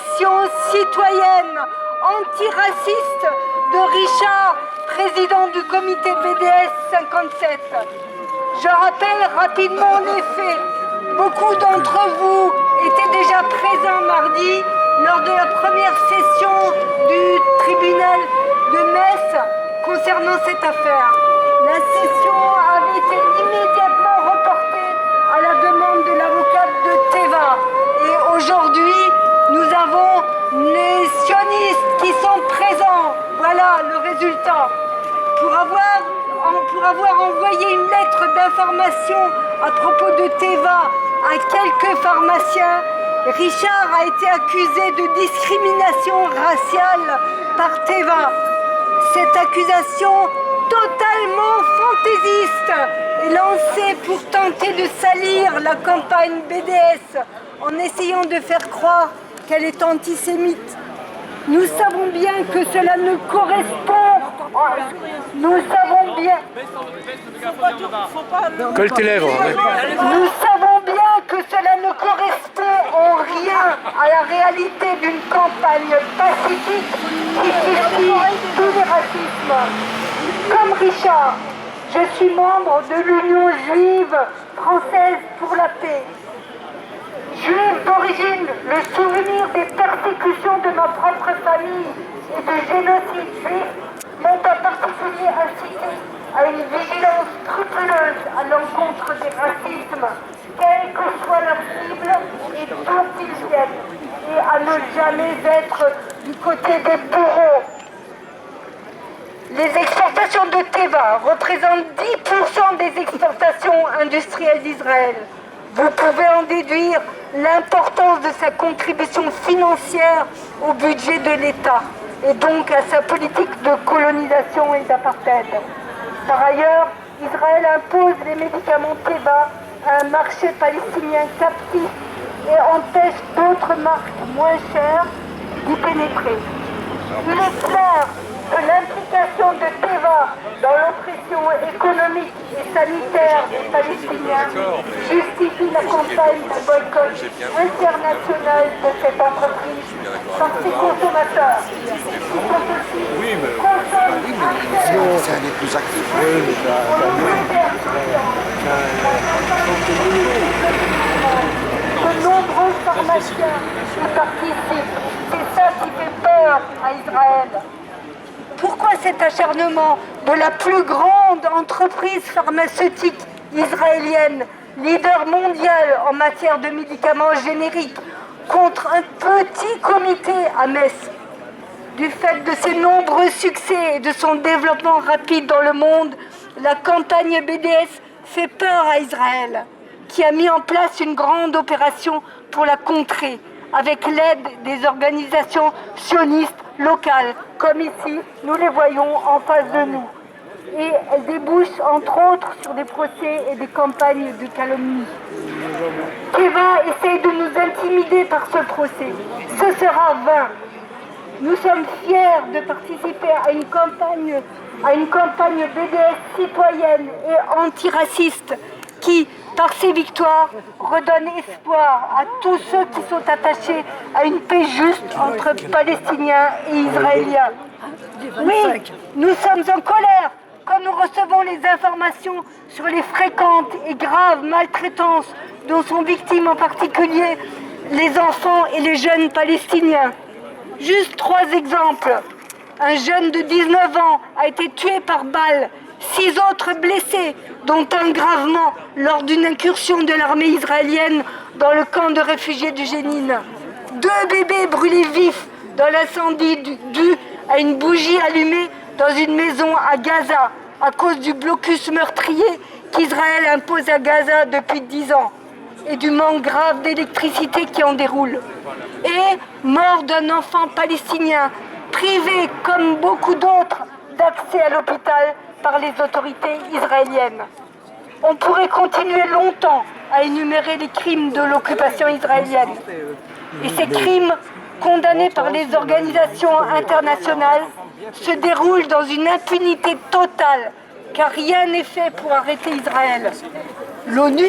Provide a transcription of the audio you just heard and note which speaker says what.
Speaker 1: l'action citoyenne antiraciste de Richard, président du comité BDS 57. Je rappelle rapidement les faits. Beaucoup d'entre vous étaient déjà présents mardi lors de la première session du tribunal de Metz concernant cette affaire. La session avait été immédiatement reportée à la demande de l'avocate de Teva. Et aujourd'hui, nous avons les sionistes qui sont présents. Voilà le résultat. Pour avoir envoyé une lettre d'information à propos de Teva à quelques pharmaciens, Richard a été accusé de discrimination raciale par Teva. Cette accusation totalement fantaisiste est lancée pour tenter de salir la campagne BDS en essayant de faire croire qu'elle est antisémite. Nous savons bien que cela ne correspond. Nous savons bien.
Speaker 2: Colle tes lèvres.
Speaker 1: Nous savons bien que cela ne correspond en rien à la réalité d'une campagne pacifique qui suffit tous les racismes. Comme Richard, je suis membre de l'Union juive française pour la paix. Juive d'origine, le souvenir des persécutions de ma propre famille et du génocide juif m'ont en particulier incité à une vigilance scrupuleuse à l'encontre des racismes, quelle que soit leur cible et d'où qu'ils viennent, et à ne jamais être du côté des bourreaux. Les exportations de Teva représentent 10% des exportations industrielles d'Israël. Vous pouvez en déduire l'importance de sa contribution financière au budget de l'État et donc à sa politique de colonisation et d'apartheid. Par ailleurs, Israël impose les médicaments Teva à un marché palestinien captif et empêche d'autres marques moins chères d'y pénétrer. Il est clair que l'implication de Teva dans l'oppression économique et sanitaire des Palestiniens justifie la campagne de boycott international de cette entreprise par ses consommateurs, qui sont aussi
Speaker 2: C'est un des plus actifs.
Speaker 1: De nombreux pharmaciens y participent. C'est ça qui fait peur à Israël. Pourquoi cet acharnement de la plus grande entreprise pharmaceutique israélienne, leader mondial en matière de médicaments génériques, contre un petit comité à Metz? Du fait de ses nombreux succès et de son développement rapide dans le monde, la campagne BDS fait peur à Israël, qui a mis en place une grande opération pour la contrer, avec l'aide des organisations sionistes locales, comme ici, nous les voyons en face de nous. Et elle débouche entre autres sur des procès et des campagnes de calomnie. Teva essaye de nous intimider par ce procès. Ce sera vain. Nous sommes fiers de participer à une campagne BDS citoyenne et antiraciste qui, par ses victoires, redonne espoir à tous ceux qui sont attachés à une paix juste entre Palestiniens et Israéliens. Oui, nous sommes en colère quand nous recevons les informations sur les fréquentes et graves maltraitances dont sont victimes en particulier les enfants et les jeunes palestiniens. Juste 3 exemples. Un jeune de 19 ans a été tué par balle, 6 autres blessés, dont un gravement lors d'une incursion de l'armée israélienne dans le camp de réfugiés du Jénine. 2 bébés brûlés vifs dans l'incendie dû à une bougie allumée dans une maison à Gaza à cause du blocus meurtrier qu'Israël impose à Gaza depuis 10 ans et du manque grave d'électricité qui en déroule. Et mort d'un enfant palestinien privé, comme beaucoup d'autres, d'accès à l'hôpital par les autorités israéliennes. On pourrait continuer longtemps à énumérer les crimes de l'occupation israélienne. Et ces crimes, condamnés par les organisations internationales, se déroulent dans une impunité totale, car rien n'est fait pour arrêter Israël. L'ONU